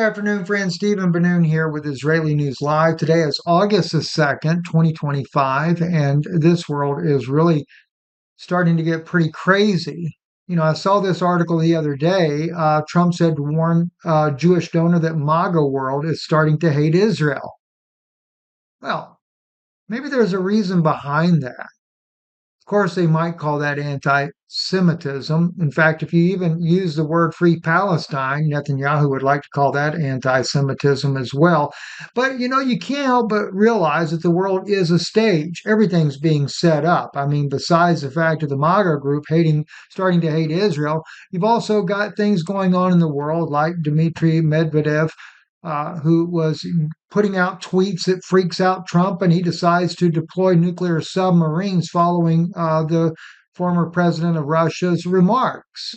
afternoon, friends. Stephen ben-Nun here with Israeli News Live. Today is August the 2nd, 2025, and this world is really starting to get pretty crazy. I saw this article the other day. Trump said to warn Jewish donor that MAGA world is starting to hate Israel. Well, maybe there's a reason behind that. Of course, they might call that anti-Semitism. In fact, if you even use the word free Palestine, Netanyahu would like to call that anti-Semitism as well. But, you can't help but realize that the world is a stage. Everything's being set up. I mean, besides the fact of the MAGA group starting to hate Israel, you've also got things going on in the world like Dmitry Medvedev, who was putting out tweets that freaks out Trump, and he decides to deploy nuclear submarines following the former president of Russia's remarks.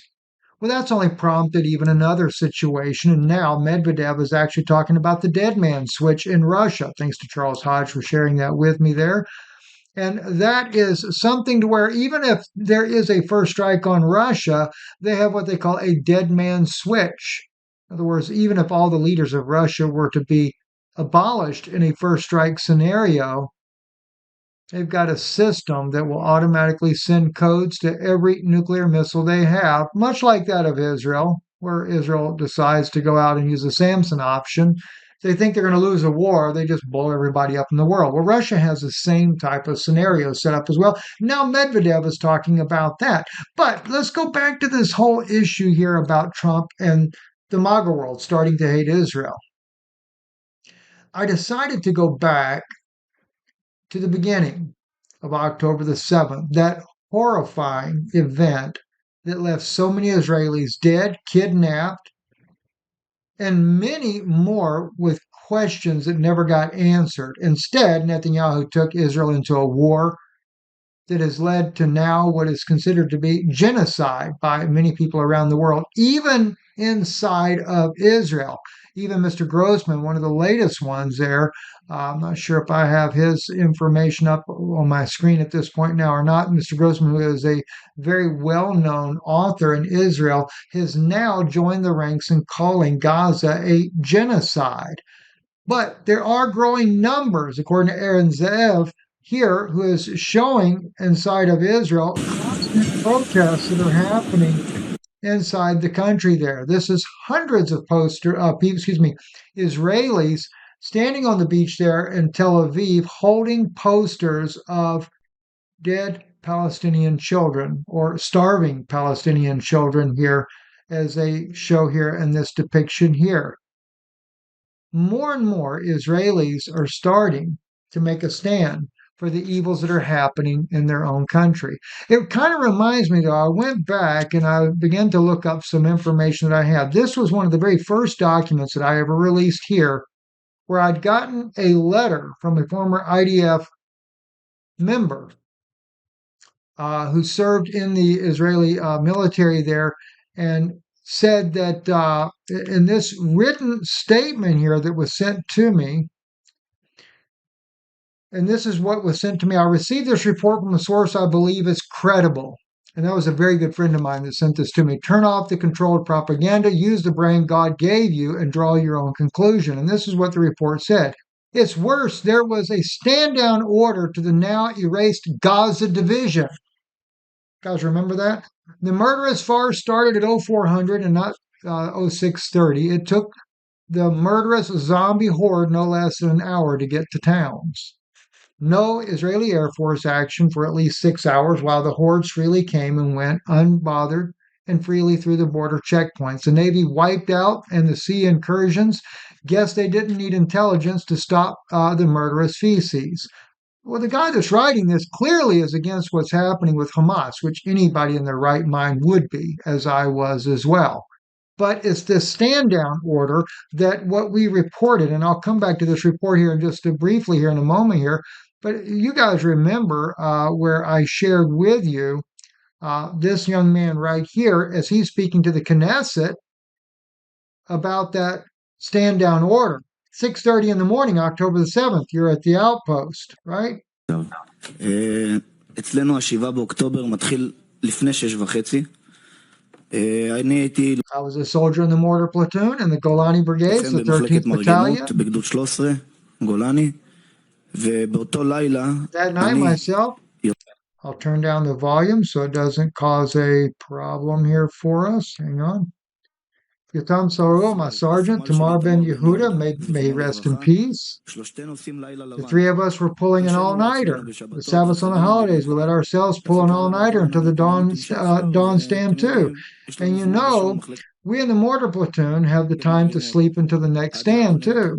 Well, that's only prompted even another situation, and now Medvedev is actually talking about the dead man switch in Russia. Thanks to Charles Hodge for sharing that with me there. And that is something to where even if there is a first strike on Russia, they have what they call a dead man switch. In other words, even if all the leaders of Russia were to be abolished in a first strike scenario, they've got a system that will automatically send codes to every nuclear missile they have, much like that of Israel, where Israel decides to go out and use the Samson option. If they think they're going to lose a war, they just blow everybody up in the world. Well, Russia has the same type of scenario set up as well. Now Medvedev is talking about that. But let's go back to this whole issue here about Trump and the MAGA world starting to hate Israel. I decided to go back to the beginning of October the 7th, that horrifying event that left so many Israelis dead, kidnapped, and many more with questions that never got answered. Instead, Netanyahu took Israel into a war that has led to now what is considered to be genocide by many people around the world, even inside of Israel. Even Mr. Grossman, one of the latest ones there, I'm not sure if I have his information up on my screen at this point now or not. Mr. Grossman, who is a very well-known author in Israel, has now joined the ranks in calling Gaza a genocide. But there are growing numbers, according to Aaron Zeev here, who is showing inside of Israel constant protests that are happening inside the country there. This is hundreds of Israelis standing on the beach there in Tel Aviv holding posters of dead Palestinian children or starving Palestinian children here, as they show here in this depiction here. More and more Israelis are starting to make a stand for the evils that are happening in their own country. It kind of reminds me, though, I went back and I began to look up some information that I had. This was one of the very first documents that I ever released here, where I'd gotten a letter from a former IDF member who served in the Israeli military there, and said that in this written statement here that was sent to me, and this is what was sent to me. I received this report from a source I believe is credible. And that was a very good friend of mine that sent this to me. Turn off the controlled propaganda, use the brain God gave you, and draw your own conclusion. And this is what the report said. It's worse. There was a stand-down order to the now erased Gaza division. Guys, remember that? The murderous farce started at 0400 and not 0630. It took the murderous zombie horde no less than an hour to get to towns. No Israeli Air Force action for at least 6 hours while the hordes freely came and went unbothered and freely through the border checkpoints. The Navy wiped out, and the sea incursions, guess they didn't need intelligence to stop the murderous feces. Well, the guy that's writing this clearly is against what's happening with Hamas, which anybody in their right mind would be, as I was as well. But it's this stand-down order that what we reported, and I'll come back to this report here in just briefly here in a moment here, but you guys remember where I shared with you this young man right here as he's speaking to the Knesset about that stand-down order. 6:30 in the morning, October the 7th, you're at the outpost, right? אצלנו ה7 באוקטובר מתחיל לפני 6:30. I was a soldier in the mortar platoon in the Golani Brigades, the 13th Battalion. That night myself, I'll turn down the volume so it doesn't cause a problem here for us. Hang on. Yotam Saru, my sergeant, Tamar Ben Yehuda, may he rest in peace. The three of us were pulling an all-nighter. The Sabbaths on the holidays, we let ourselves pull an all-nighter until the dawn stand too. And you know, we in the mortar platoon have the time to sleep until the next stand too.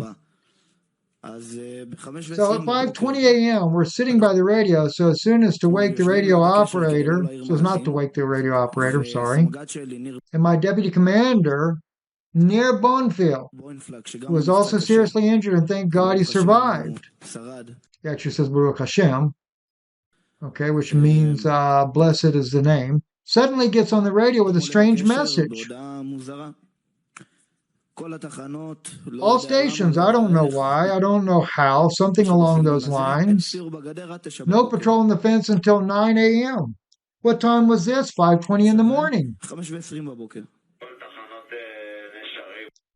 So at 5:20 a.m., we're sitting by the radio. So as soon as to wake the radio operator, so as not to wake the radio operator, sorry, and my deputy commander, near Bonefield, who was also seriously injured, and thank God he survived. He actually says Baruch Hashem, okay, which means blessed is the name, suddenly gets on the radio with a strange message. All stations, I don't know why, I don't know how, something along those lines. No patrol on the fence until 9 a.m. What time was this? 5:20 in the morning.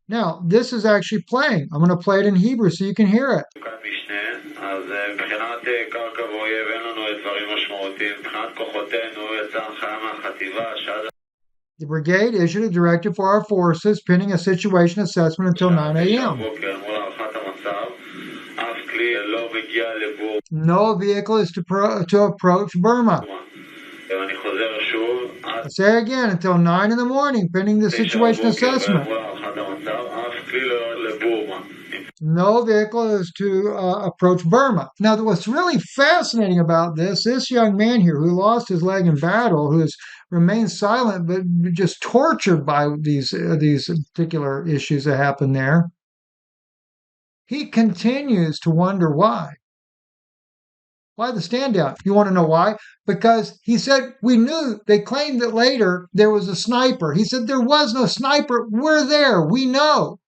Now, this is actually playing. I'm going to play it in Hebrew so you can hear it. The brigade issued a directive for our forces pending a situation assessment until 9 a.m. No vehicle is to approach Burma. I say again, until 9 in the morning, pending the situation assessment. No vehicle is to approach Burma. Now, what's really fascinating about this young man here who lost his leg in battle, who has remained silent but just tortured by these particular issues that happen there, he continues to wonder why. Why the standout? You want to know why? Because he said, we knew, they claimed that later there was a sniper. He said, there was no sniper. We're there. We know.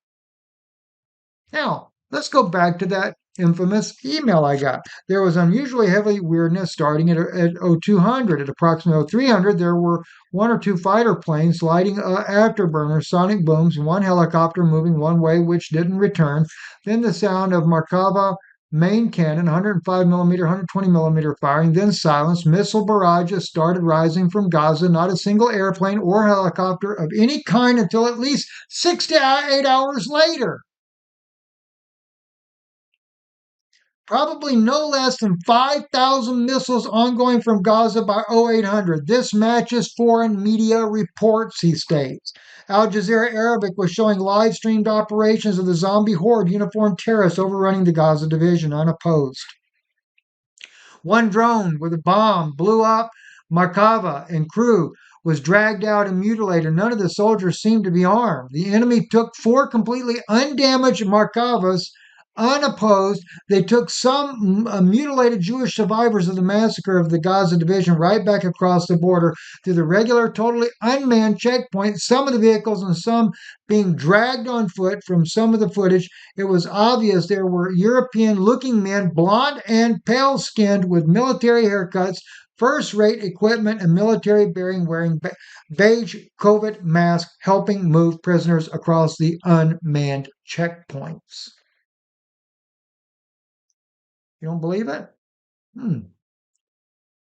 Now, let's go back to that infamous email I got. There was unusually heavy weirdness starting at 0200. At approximately 0300, there were one or two fighter planes lighting afterburners, sonic booms, one helicopter moving one way, which didn't return. Then the sound of Markava main cannon, 105 millimeter, 120 millimeter firing, then silence. Missile barrages started rising from Gaza. Not a single airplane or helicopter of any kind until at least 6 to 8 hours later. Probably no less than 5,000 missiles ongoing from Gaza by 0800. This matches foreign media reports, he states. Al Jazeera Arabic was showing live-streamed operations of the zombie horde uniformed terrorists overrunning the Gaza division unopposed. One drone with a bomb blew up Markava and crew was dragged out and mutilated. None of the soldiers seemed to be armed. The enemy took 4 completely undamaged Markavas unopposed. They took some mutilated Jewish survivors of the massacre of the Gaza division right back across the border through the regular, totally unmanned checkpoint, some of the vehicles and some being dragged on foot. From some of the footage, it was obvious there were European-looking men, blonde and pale-skinned with military haircuts, first-rate equipment, and military-bearing wearing beige COVID masks helping move prisoners across the unmanned checkpoints. You don't believe it?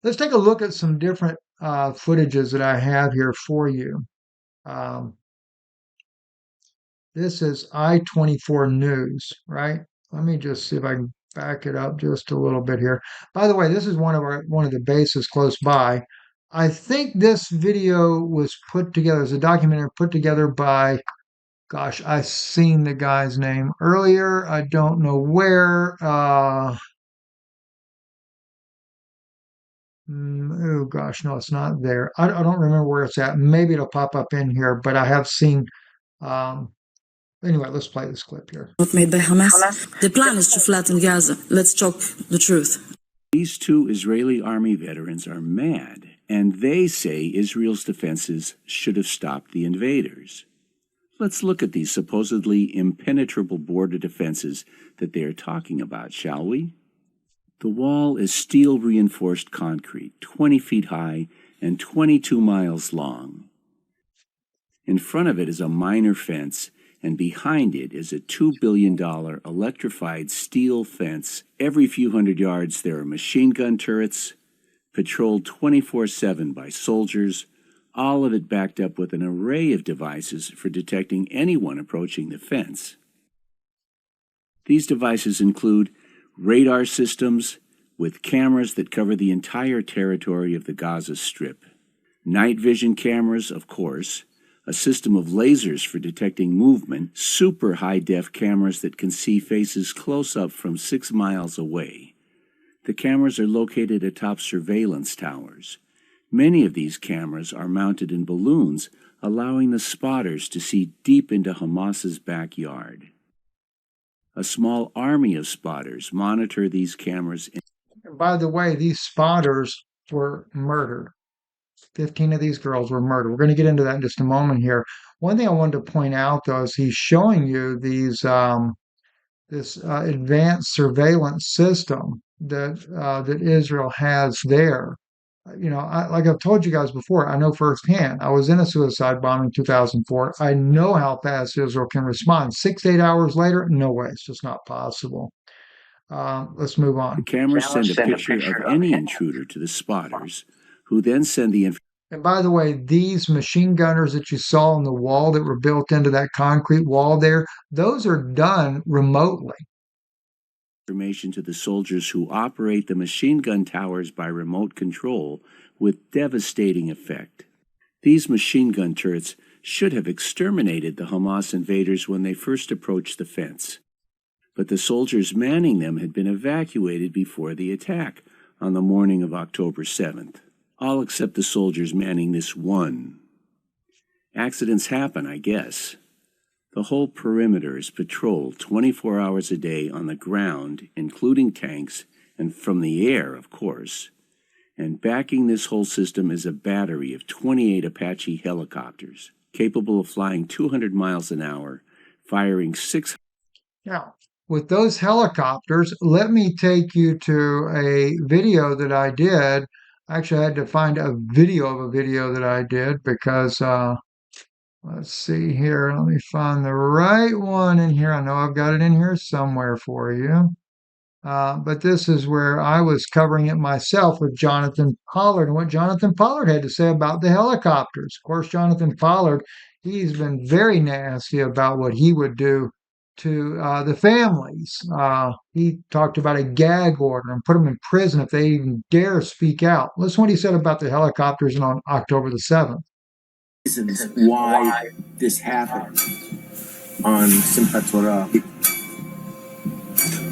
Let's take a look at some different footages that I have here for you. This is I-24 News, right? Let me just see if I can back it up just a little bit here. By the way, this is one of the bases close by. I think this video was put together as a documentary put together by, gosh, I've seen the guy's name earlier. I don't know where. Oh gosh, no, it's not there. I don't remember where it's at. Maybe it'll pop up in here, but I have seen. Anyway, let's play this clip here. Made by Hamas. The plan is to flatten Gaza. Let's talk the truth. These 2 Israeli army veterans are mad, and they say Israel's defenses should have stopped the invaders. Let's look at these supposedly impenetrable border defenses that they are talking about, shall we? The wall is steel-reinforced concrete, 20 feet high and 22 miles long. In front of it is a minor fence, and behind it is a $2 billion electrified steel fence. Every few hundred yards there are machine gun turrets, patrolled 24/7 by soldiers, all of it backed up with an array of devices for detecting anyone approaching the fence. These devices include radar systems with cameras that cover the entire territory of the Gaza Strip, night vision cameras, of course, a system of lasers for detecting movement, super high-def cameras that can see faces close up from 6 miles away. The cameras are located atop surveillance towers. Many of these cameras are mounted in balloons, allowing the spotters to see deep into Hamas's backyard. A small army of spotters monitor these cameras. And by the way, these spotters were murdered. 15 of these girls were murdered. We're going to get into that in just a moment here. One thing I wanted to point out, though, is he's showing you these this advanced surveillance system that Israel has there. You know, like I've told you guys before, I know firsthand. I was in a suicide bombing in 2004. I know how fast Israel can respond. 6 to 8 hours later, no way. It's just not possible. Let's move on. The cameras send a picture of any intruder to the spotters, who then send the information. And by the way, these machine gunners that you saw on the wall that were built into that concrete wall there, those are done remotely. Information to the soldiers who operate the machine gun towers by remote control with devastating effect. These machine gun turrets should have exterminated the Hamas invaders when they first approached the fence. But the soldiers manning them had been evacuated before the attack on the morning of October 7th. All except the soldiers manning this one. Accidents happen, I guess. The whole perimeter is patrolled 24 hours a day on the ground, including tanks, and from the air, of course. And backing this whole system is a battery of 28 Apache helicopters, capable of flying 200 miles an hour, firing 600. Now, with those helicopters, let me take you to a video that I did. Actually, I had to find a video of a video that I did because, let's see here. Let me find the right one in here. I know I've got it in here somewhere for you. But this is where I was covering it myself with Jonathan Pollard and what Jonathan Pollard had to say about the helicopters. Of course, Jonathan Pollard, he's been very nasty about what he would do to the families. He talked about a gag order and put them in prison if they even dare speak out. Listen what he said about the helicopters on October the 7th. Reasons why this happened on Simchat Torah.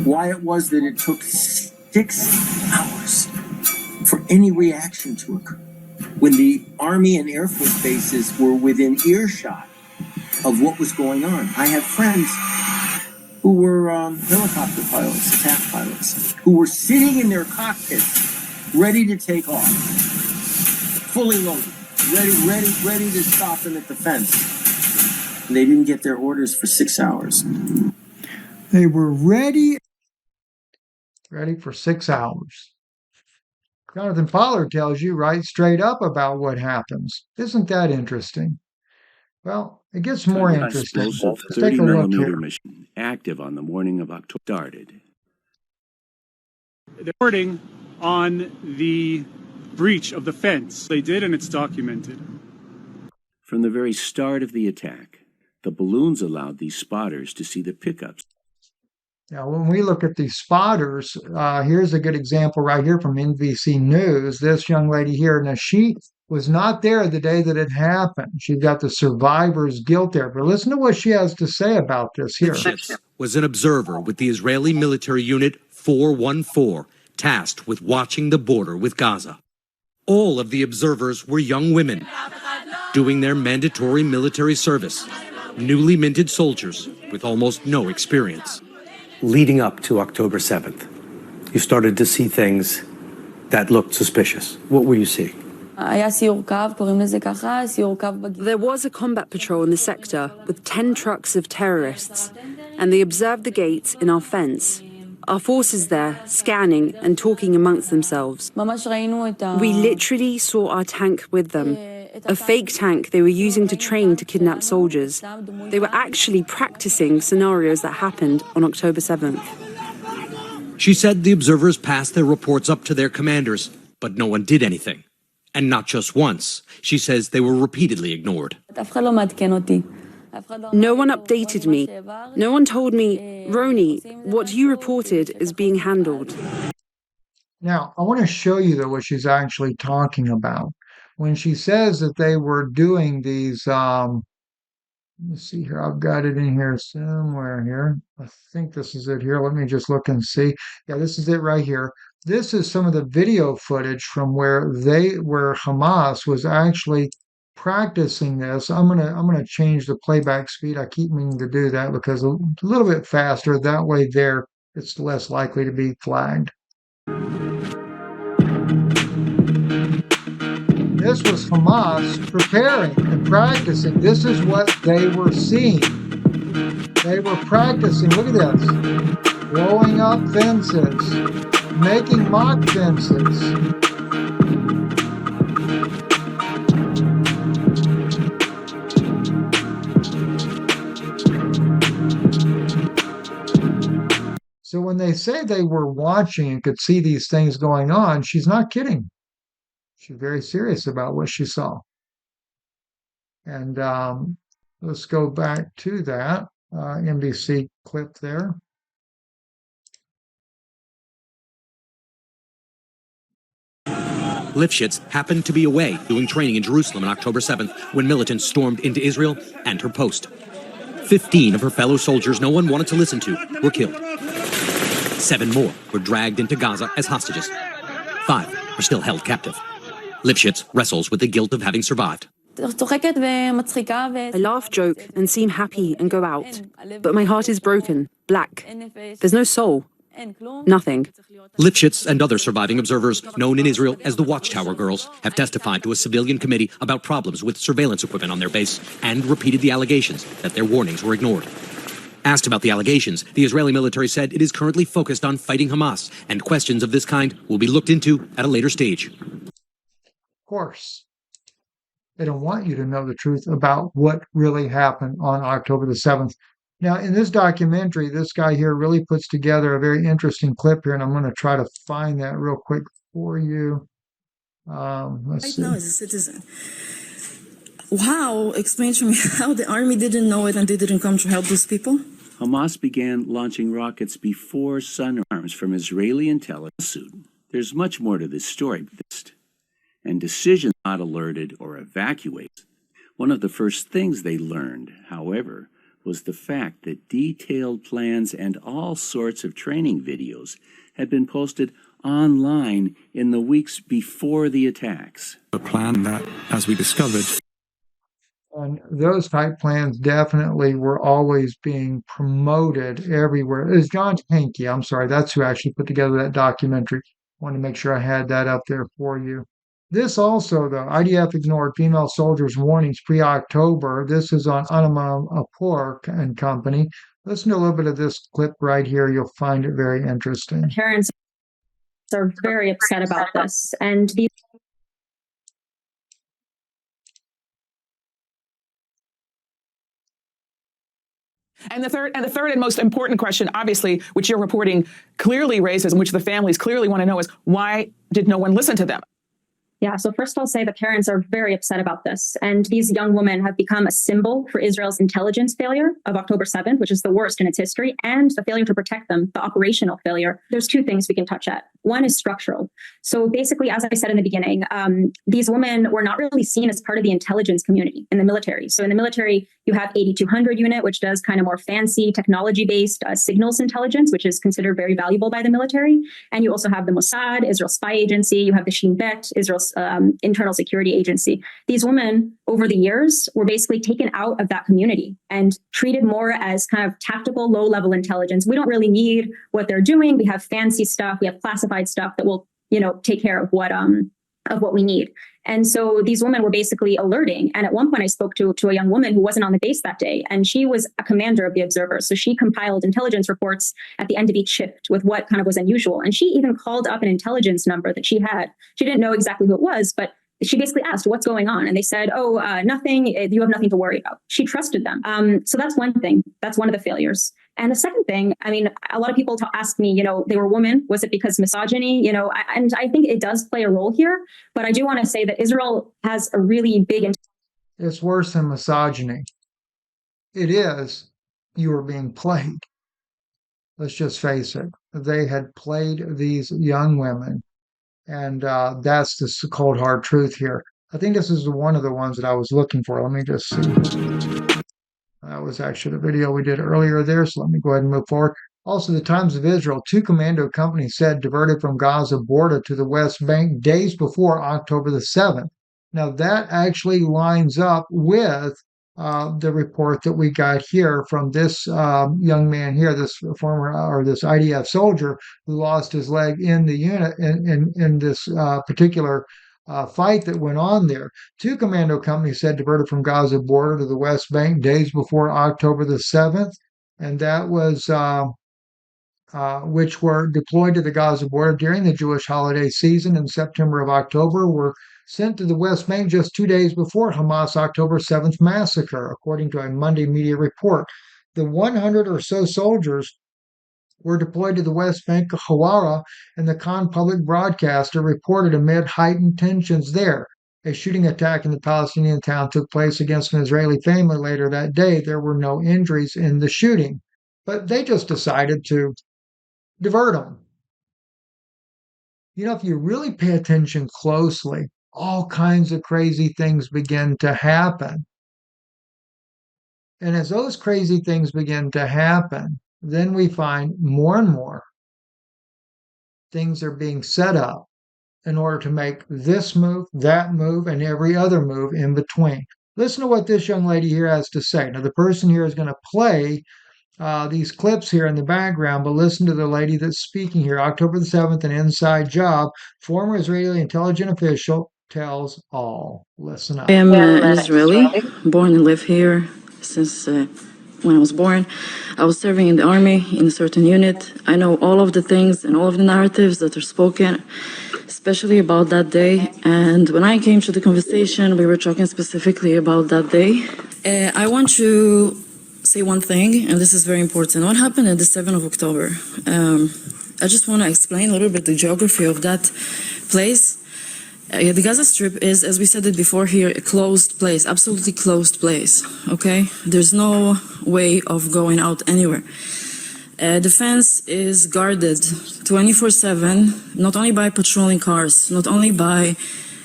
Why it was that it took 6 hours for any reaction to occur when the Army and Air Force bases were within earshot of what was going on. I have friends who were helicopter pilots, attack pilots, who were sitting in their cockpits, ready to take off, fully loaded, ready to stop them at the fence. And they didn't get their orders for 6 hours. They were ready for 6 hours. Jonathan Pollard tells you right straight up about what happens. Isn't that interesting? Well, it gets more interesting. Explosive Let's take a look here. machine active on the morning of October started. The reporting on the breach of the fence. They did, and it's documented. From the very start of the attack, the balloons allowed these spotters to see the pickups. Now, when we look at these spotters, here's a good example right here from NBC News. This young lady here, now she was not there the day that it happened. She got the survivor's guilt there. But listen to what she has to say about this here. Was an observer with the Israeli military unit 414, tasked with watching the border with Gaza. All of the observers were young women doing their mandatory military service, newly minted soldiers with almost no experience. Leading up to October 7th, you started to see things that looked suspicious. What were you seeing? There was a combat patrol in the sector with 10 trucks of terrorists, and they observed the gates in our fence. Our forces there, scanning and talking amongst themselves. We literally saw our tank with them. a fake tank they were using to train to kidnap soldiers. They were actually practicing scenarios that happened on October 7th. She said the observers passed their reports up to their commanders, but no one did anything. And not just once. She says they were repeatedly ignored. No one updated me. No one told me, Roni, what you reported is being handled. Now, I want to show you, though, what she's actually talking about. When she says that they were doing these, let me see here, I've got it in here somewhere here. I think this is it here. Let me just look and see. Yeah, this is it right here. This is some of the video footage from where Hamas was actually practicing this. I'm gonna change the playback speed. I keep meaning to do that because a little bit faster. That way there it's less likely to be flagged. This was Hamas preparing and practicing. This is what they were seeing. They were practicing. Look at this. Blowing up fences. Making mock fences. So when they say they were watching and could see these things going on, she's not kidding. She's very serious about what she saw. And let's go back to that NBC clip there. Lifshitz happened to be away doing training in Jerusalem on October 7th when militants stormed into Israel and her post. 15 of her fellow soldiers no one wanted to listen to were killed. 7 more were dragged into Gaza as hostages. 5 are still held captive. Lifshitz wrestles with the guilt of having survived. I laugh, joke, and seem happy and go out. But my heart is broken, black. There's no soul. Nothing. Lifshitz and other surviving observers, known in Israel as the Watchtower Girls, have testified to a civilian committee about problems with surveillance equipment on their base and repeated the allegations that their warnings were ignored. Asked about the allegations, the Israeli military said it is currently focused on fighting Hamas, and questions of this kind will be looked into at a later stage. Of course, they don't want you to know the truth about what really happened on October the 7th. Now, in this documentary, this guy here really puts together a very interesting clip here, and I'm going to try to find that real quick for you. Let's see. Right now, as a citizen, explain to me how the army didn't know it and they didn't come to help those people? Hamas began launching rockets before sun arms from Israeli intelligence. There's much more to this story, and decisions not alerted or evacuated. One of the first things they learned, however, was the fact that detailed plans and all sorts of training videos had been posted online in the weeks before the attacks. A plan that, as we discovered, and those type plans definitely were always being promoted everywhere. It was John Hanke, I'm sorry, that's who actually put together that documentary. I want to make sure I had that up there for you. This also, though, IDF ignored female soldiers' warnings pre-October. This is on Hannibal and Company. Listen to a little bit of this clip right here. You'll find it very interesting. Parents are very upset about this, and these. And the third and most important question, obviously, which your reporting clearly raises and which the families clearly want to know is, why did no one listen to them? Yeah, so first I'll say the parents are very upset about this. And these young women have become a symbol for Israel's intelligence failure of October 7th, which is the worst in its history, and the failure to protect them, the operational failure. There's 2 things we can touch at. One is structural. So basically, as I said in the beginning, these women were not really seen as part of the intelligence community in the military. So in the military, you have 8200 unit, which does kind of more fancy technology-based signals intelligence, which is considered very valuable by the military. And you also have the Mossad, Israel's spy agency. You have the Shin Bet, Israel's internal security agency. These women over the years were basically taken out of that community and treated more as kind of tactical, low-level intelligence. We don't really need what they're doing. We have fancy stuff. We have classified stuff that will, take care of what we need. And so these women were basically alerting. And at one point I spoke to a young woman who wasn't on the base that day, and she was a commander of the observers. So she compiled intelligence reports at the end of each shift with what kind of was unusual. And she even called up an intelligence number that she had. She didn't know exactly who it was, but she basically asked, what's going on? And they said, oh, nothing, you have nothing to worry about. She trusted them. So that's one thing. That's one of the failures. And the second thing, I mean, a lot of people ask me, they were women. Was it because misogyny? And I think it does play a role here. But I do want to say that Israel has a really big... It's worse than misogyny. It is, you are being played. Let's just face it. They had played these young women. And that's the cold, hard truth here. I think this is one of the ones that I was looking for. Let me just see. That was actually the video we did earlier there, so let me go ahead and move forward. Also, the Times of Israel, 2 commando companies said diverted from Gaza border to the West Bank days before October the 7th. Now, that actually lines up with the report that we got here from this young man here, this former or this IDF soldier who lost his leg in the unit in this particular fight that went on there. 2 commando companies said diverted from Gaza border to the West Bank days before October the 7th, and that was which were deployed to the Gaza border during the Jewish holiday season in September of October, were sent to the West Bank just 2 days before Hamas October 7th massacre, according to a Monday media report. The 100 or so soldiers were deployed to the West Bank of Hawara, and the Khan public broadcaster reported amid heightened tensions there. A shooting attack in the Palestinian town took place against an Israeli family later that day. There were no injuries in the shooting, but they just decided to divert them. If you really pay attention closely, all kinds of crazy things begin to happen. And as those crazy things begin to happen, then we find more and more things are being set up in order to make this move, that move, and every other move in between. Listen to what this young lady here has to say. Now, the person here is going to play these clips here in the background, but listen to the lady that's speaking here. October the 7th, an inside job. Former Israeli intelligence official tells all. Listen up. I am Israeli, born and live here since when I was born. I was serving in the army in a certain unit. I know all of the things and all of the narratives that are spoken, especially about that day. And when I came to the conversation, we were talking specifically about that day. I want to say one thing, and this is very important. What happened on the 7th of October? I just want to explain a little bit the geography of that place. The Gaza Strip is, as we said it before here, a closed place, absolutely closed place, okay? There's no way of going out anywhere. The fence is guarded 24/7, not only by patrolling cars, not only by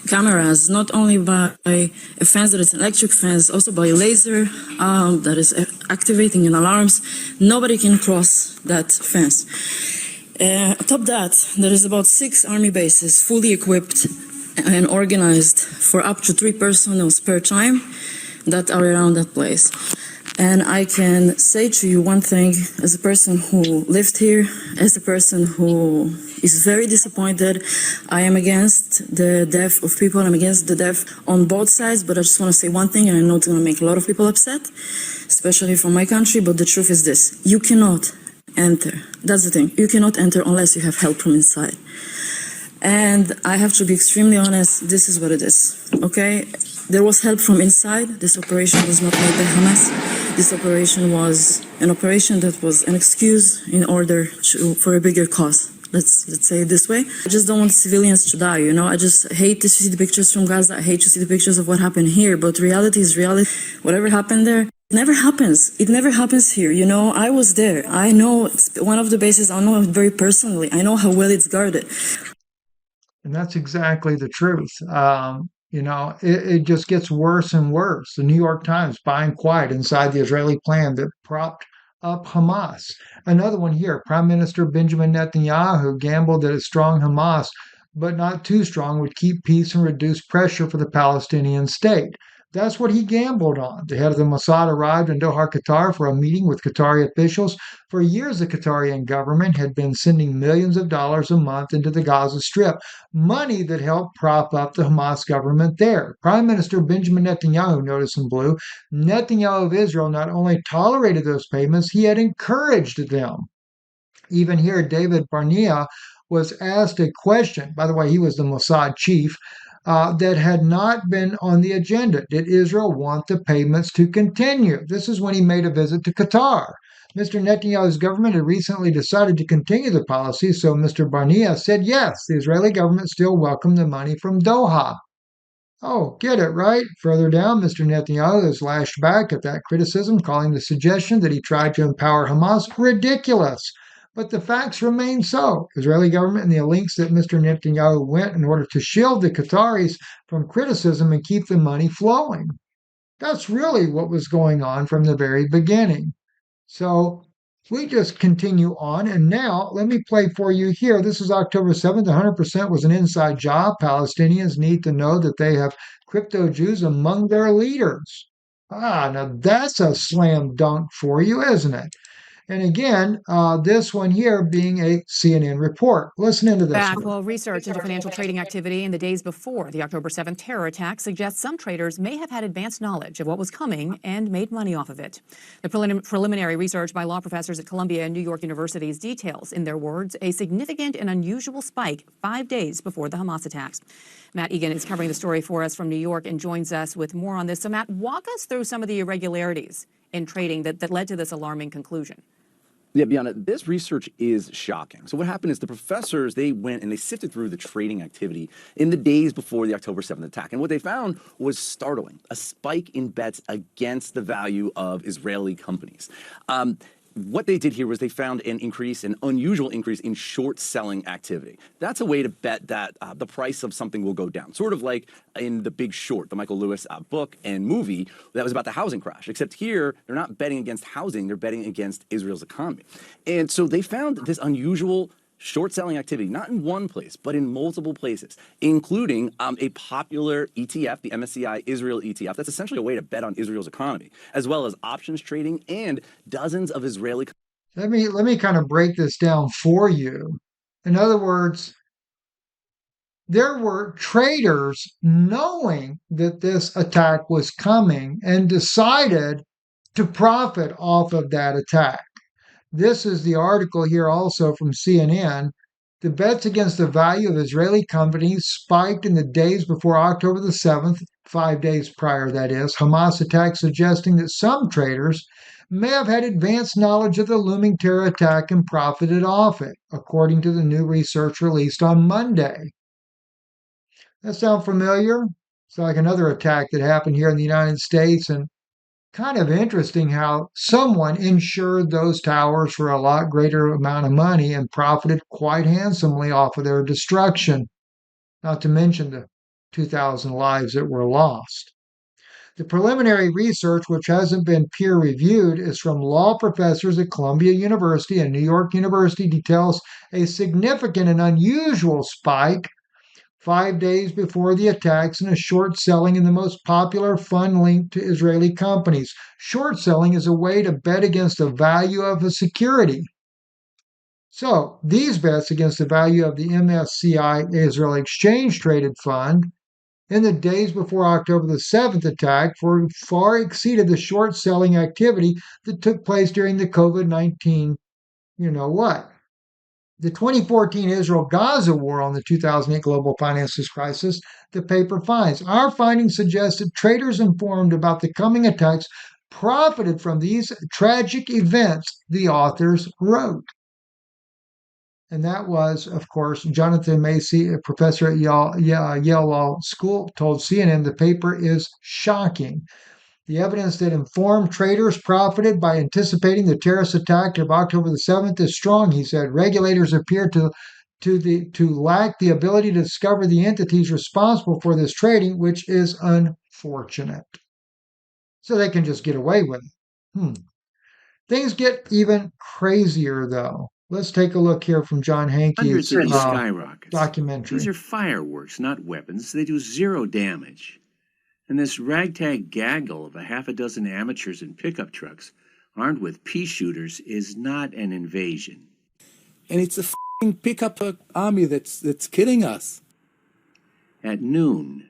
cameras, not only by a fence that is an electric fence, also by a laser that is activating in alarms. Nobody can cross that fence. Atop that, there is about 6 army bases fully equipped and organized for up to 3 personnel per time that are around that place. And I can say to you one thing, as a person who lived here, as a person who is very disappointed. I am against the death of people. I'm against the death on both sides, but I just want to say one thing, and I know it's going to make a lot of people upset, especially from my country, but the truth is this. You cannot enter. That's the thing. You cannot enter unless you have help from inside. And I have to be extremely honest, this is what it is, okay? There was help from inside. This operation was not made by Hamas. This operation was an operation that was an excuse in order for a bigger cause. Let's say it this way. I just don't want civilians to die, you know? I just hate to see the pictures from Gaza. I hate to see the pictures of what happened here, but reality is reality. Whatever happened there, it never happens. It never happens here, you know? I was there. I know it's one of the bases. I know it very personally. I know how well it's guarded. And that's exactly the truth. You know, it just gets worse and worse. The New York Times buying quiet inside the Israeli plan that propped up Hamas. Another one here, Prime Minister Benjamin Netanyahu gambled that a strong Hamas, but not too strong, would keep peace and reduce pressure for the Palestinian state. That's what he gambled on. The head of the Mossad arrived in Doha, Qatar for a meeting with Qatari officials. For years, the Qatari government had been sending millions of dollars a month into the Gaza Strip, money that helped prop up the Hamas government there. Prime Minister Benjamin Netanyahu, notice in blue, Netanyahu of Israel not only tolerated those payments, he had encouraged them. Even here, David Barnea was asked a question. By the way, he was the Mossad chief. that had not been on the agenda. Did Israel want the payments to continue? This is when he made a visit to Qatar. Mr. Netanyahu's government had recently decided to continue the policy, so Mr. Barnea said yes, the Israeli government still welcomed the money from Doha. Oh, get it, right? Further down, Mr. Netanyahu has lashed back at that criticism, calling the suggestion that he tried to empower Hamas ridiculous. But the facts remain so. Israeli government and the links that Mr. Netanyahu went in order to shield the Qataris from criticism and keep the money flowing. That's really what was going on from the very beginning. So we just continue on. And now let me play for you here. This is October 7th. 100% was an inside job. Palestinians need to know that they have crypto Jews among their leaders. Now that's a slam dunk for you, isn't it? And again, this one here being a CNN report. Listen into this. Well, research into financial trading activity in the days before the October 7th terror attack suggests some traders may have had advanced knowledge of what was coming and made money off of it. The preliminary research by law professors at Columbia and New York universities details, in their words, a significant and unusual spike 5 days before the Hamas attacks. Matt Egan is covering the story for us from New York and joins us with more on this. So, Matt, walk us through some of the irregularities in trading that led to this alarming conclusion. Yeah, Bianna, this research is shocking. So what happened is the professors, they went and they sifted through the trading activity in the days before the October 7th attack. And what they found was startling, a spike in bets against the value of Israeli companies. What they did here was they found an unusual increase in short selling activity. That's a way to bet that the price of something will go down, sort of like in The Big Short, the Michael Lewis book and movie that was about the housing crash. Except here, they're not betting against housing, they're betting against Israel's economy. And so they found this unusual short selling activity, not in one place, but in multiple places, including a popular ETF, the MSCI Israel ETF. That's essentially a way to bet on Israel's economy, as well as options trading and dozens of Israeli. Let me kind of break this down for you. In other words, there were traders knowing that this attack was coming and decided to profit off of that attack. This is the article here also from CNN. The bets against the value of Israeli companies spiked in the days before October the 7th, 5 days prior, that is. Hamas attack suggesting that some traders may have had advanced knowledge of the looming terror attack and profited off it, according to the new research released on Monday. That sound familiar? It's like another attack that happened here in the United States, and kind of interesting how someone insured those towers for a lot greater amount of money and profited quite handsomely off of their destruction, not to mention the 2,000 lives that were lost. The preliminary research, which hasn't been peer-reviewed, is from law professors at Columbia University and New York University, details a significant and unusual spike 5 days before the attacks and a short selling in the most popular fund linked to Israeli companies. Short selling is a way to bet against the value of a security. So these bets against the value of the MSCI Israel Exchange Traded Fund in the days before October the 7th attack far exceeded the short selling activity that took place during the COVID-19, the 2014 Israel-Gaza war on the 2008 global financial crisis, the paper finds. Our findings suggest that traders informed about the coming attacks profited from these tragic events, the authors wrote. And that was, of course, Jonathan Macy, a professor at Yale Law School, told CNN the paper is shocking. The evidence that informed traders profited by anticipating the terrorist attack of October the 7th is strong, he said. Regulators appear to lack the ability to discover the entities responsible for this trading, which is unfortunate. So they can just get away with it. Things get even crazier, though. Let's take a look here from John Hankey's skyrockets. Documentary. These are fireworks, not weapons. They do zero damage. And this ragtag gaggle of a half a dozen amateurs in pickup trucks armed with pea shooters is not an invasion. And it's a f***ing pickup army that's killing us. At noon,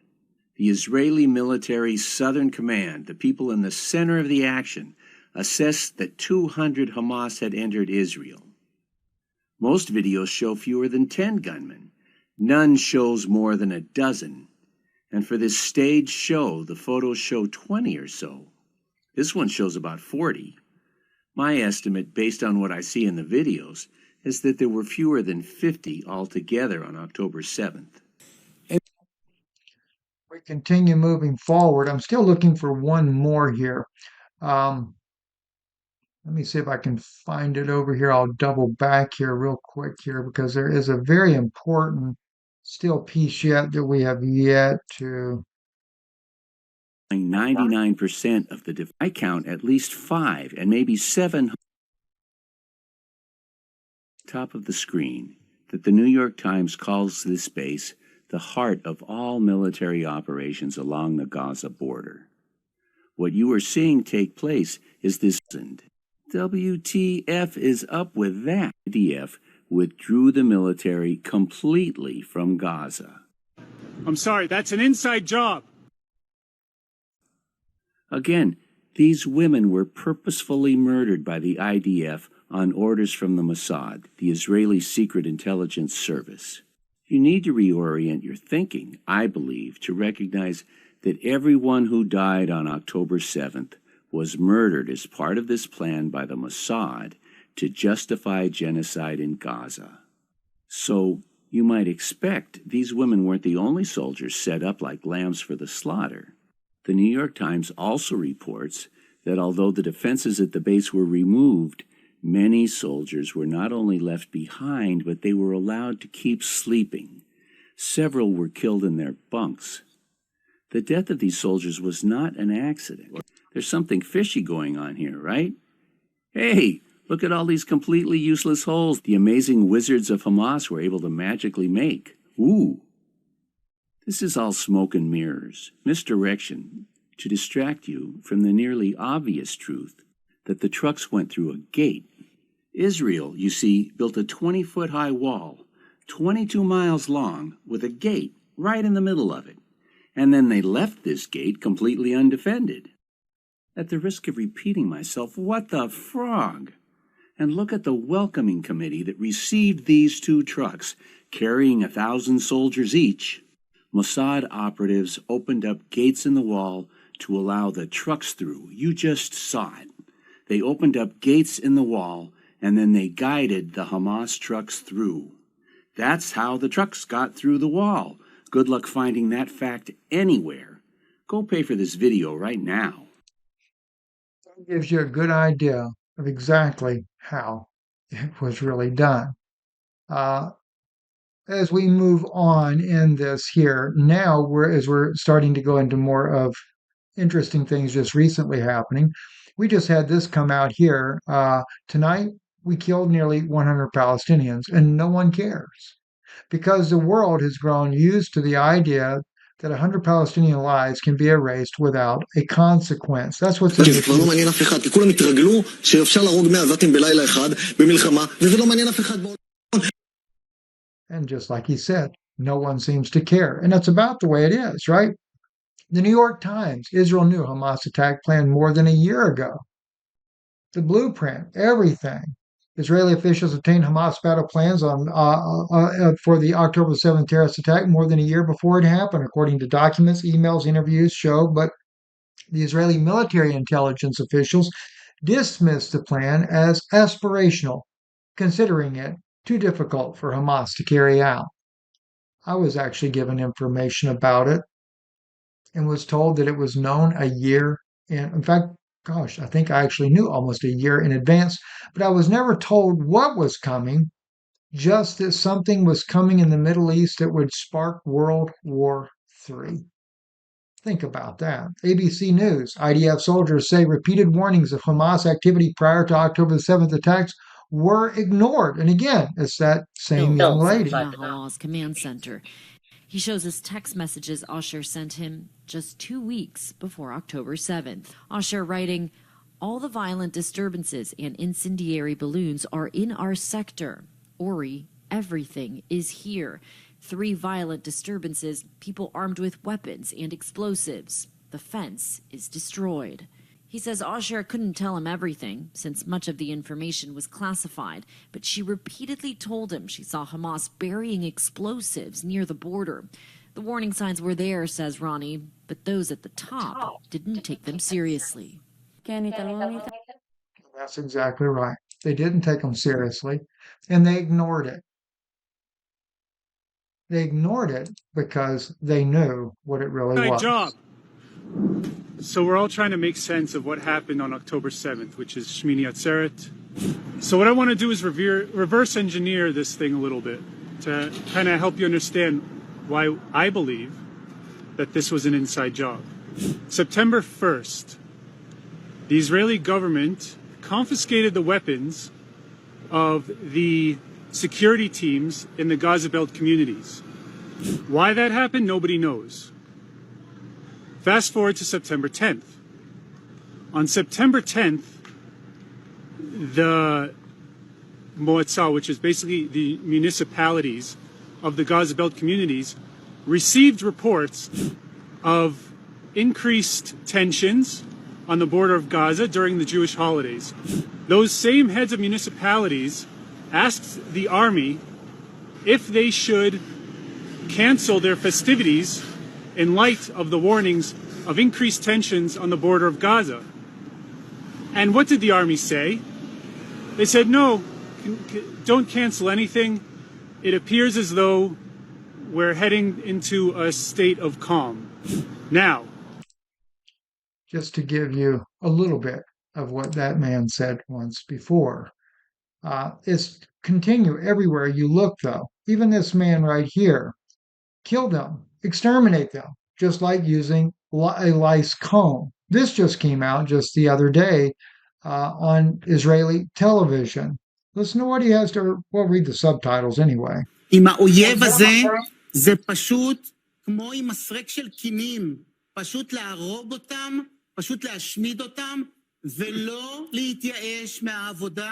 the Israeli military Southern Command, the people in the center of the action, assessed that 200 Hamas had entered Israel. Most videos show fewer than 10 gunmen. None shows more than a dozen. And for this staged show, the photos show 20 or so. This one shows about 40. My estimate, based on what I see in the videos, is that there were fewer than 50 altogether on October 7th. We continue moving forward. I'm still looking for one more here. Let me see if I can find it over here. I'll double back here real quick here because there is a very important still piece yet that we have yet to. 99% of the I count at least 5 and maybe 7 top of the screen that the New York Times calls this base the heart of all military operations along the Gaza border. What you are seeing take place is this. WTF is up with that? IDF withdrew the military completely from Gaza. I'm sorry, that's an inside job. Again, these women were purposefully murdered by the IDF on orders from the Mossad, the Israeli Secret Intelligence Service. You need to reorient your thinking, I believe, to recognize that everyone who died on October 7th was murdered as part of this plan by the Mossad to justify genocide in Gaza. So, you might expect these women weren't the only soldiers set up like lambs for the slaughter. The New York Times also reports that although the defenses at the base were removed, many soldiers were not only left behind, but they were allowed to keep sleeping. Several were killed in their bunks. The death of these soldiers was not an accident. There's something fishy going on here, right? Hey, look at all these completely useless holes the amazing wizards of Hamas were able to magically make. Ooh. This is all smoke and mirrors, misdirection, to distract you from the nearly obvious truth that the trucks went through a gate. Israel, you see, built a 20-foot-high wall, 22 miles long, with a gate right in the middle of it. And then they left this gate completely undefended. At the risk of repeating myself, what the frog? And look at the welcoming committee that received these 2 trucks, carrying 1,000 soldiers each. Mossad operatives opened up gates in the wall to allow the trucks through. You just saw it. They opened up gates in the wall, and then they guided the Hamas trucks through. That's how the trucks got through the wall. Good luck finding that fact anywhere. Go pay for this video right now. That gives you a good idea of exactly how it was really done. As we move on in this here, now as we're starting to go into more of interesting things just recently happening. We just had this come out here. Tonight, we killed nearly 100 Palestinians, and no one cares. Because the world has grown used to the idea that 100 Palestinian lives can be erased without a consequence. That's what's in this. And just like he said, no one seems to care. And that's about the way it is, right? The New York Times, Israel knew Hamas attack plan more than a year ago. The blueprint, everything. Israeli officials obtained Hamas battle plans for the October 7th terrorist attack more than a year before it happened, according to documents, emails, interviews show. But the Israeli military intelligence officials dismissed the plan as aspirational, considering it too difficult for Hamas to carry out. I was actually given information about it and was told that it was known a year in fact, gosh, I think I actually knew almost a year in advance, but I was never told what was coming, just that something was coming in the Middle East that would spark World War III. Think about that. ABC News, IDF soldiers say repeated warnings of Hamas activity prior to October 7th attacks were ignored. And again, it's that same young lady. Netanyahus command center. He shows us text messages Asher sent him just 2 weeks before October 7th. Asher writing, "All the violent disturbances and incendiary balloons are in our sector. Ori, everything is here. 3 violent disturbances, people armed with weapons and explosives. The fence is destroyed." He says Asher couldn't tell him everything, since much of the information was classified, but she repeatedly told him she saw Hamas burying explosives near the border. The warning signs were there, says Ronnie, but those at the top didn't take them seriously. That's exactly right. They didn't take them seriously, and they ignored it. They ignored it because they knew what it really Inside was. job. So we're all trying to make sense of what happened on October 7th, which is Shmini Atzeret. So what I want to do is reverse engineer this thing a little bit to kind of help you understand why I believe that this was an inside job. September 1st, the Israeli government confiscated the weapons of the security teams in the Gaza Belt communities. Why that happened, nobody knows. Fast forward to September 10th. On September 10th, the Moatzah, which is basically the municipalities of the Gaza Belt communities, received reports of increased tensions on the border of Gaza during the Jewish holidays. Those same heads of municipalities asked the army if they should cancel their festivities in light of the warnings of increased tensions on the border of Gaza. And what did the army say? They said, no, don't cancel anything. It appears as though we're heading into a state of calm. Now, just to give you a little bit of what that man said once before. It's continue everywhere you look, though. Even this man right here, kill them, exterminate them, just like using a lice comb. This just came out just the other day on Israeli television. Listen to what he has to, we'll read the subtitles anyway. עם האויב הזה זה פשוט כמו עם מסרק של קינים, פשוט להרוג אותם, פשוט להשמיד אותם, ולא להתייאש מהעבודה,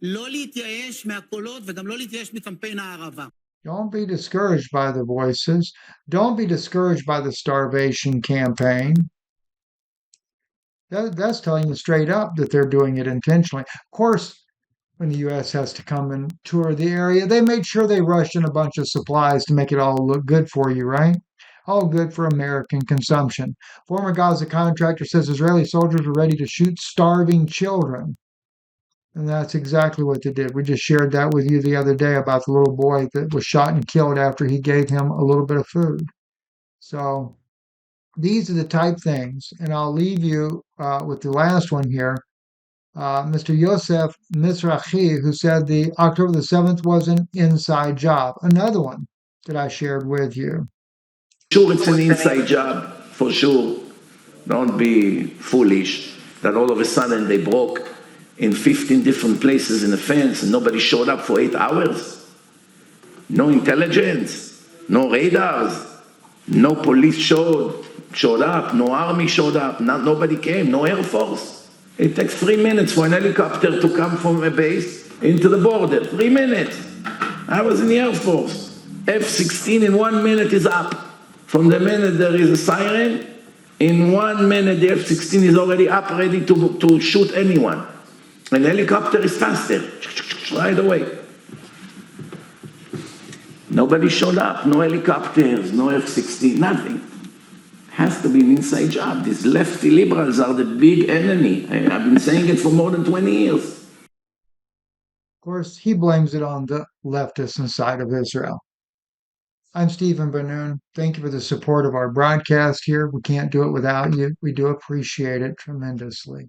לא להתייאש מהקולות, וגם לא להתייאש מקמפיין הערבה. Don't be discouraged by the voices. Don't be discouraged by the starvation campaign. That's telling you straight up that they're doing it intentionally. Of course, when the U.S. has to come and tour the area, they made sure they rushed in a bunch of supplies to make it all look good for you, right? All good for American consumption. Former Gaza contractor says Israeli soldiers were ready to shoot starving children. And that's exactly what they did. We just shared that with you the other day about the little boy that was shot and killed after he gave him a little bit of food. So these are the type things. And I'll leave you with the last one here. Mr. Yosef Mizrahi, who said the October the 7th was an inside job. Another one that I shared with you. Sure, it's an inside job, for sure. Don't be foolish that all of a sudden they broke in 15 different places in the fence and nobody showed up for 8 hours. No intelligence, no radars, no police showed up, no army showed up, nobody came, no Air Force. It takes 3 minutes for an helicopter to come from a base into the border. 3 minutes. I was in the Air Force. F-16 in 1 minute is up. From the minute there is a siren, in 1 minute the F-16 is already up, ready to shoot anyone. An helicopter is faster, right away. Nobody showed up, no helicopters, no F-16, nothing. Has to be an inside job. These lefty liberals are the big enemy. I've been saying it for more than 20 years. Of course, he blames it on the leftists inside of Israel. I'm Stephen Ben-Nun. Thank you for the support of our broadcast here. We can't do it without you. We do appreciate it tremendously.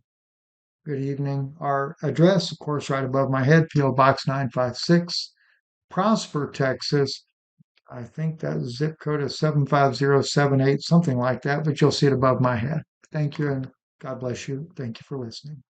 Good evening. Our address, of course, right above my head, P.O. Box 956, Prosper, Texas. I think that zip code is 75078, something like that, but you'll see it above my head. Thank you, and God bless you. Thank you for listening.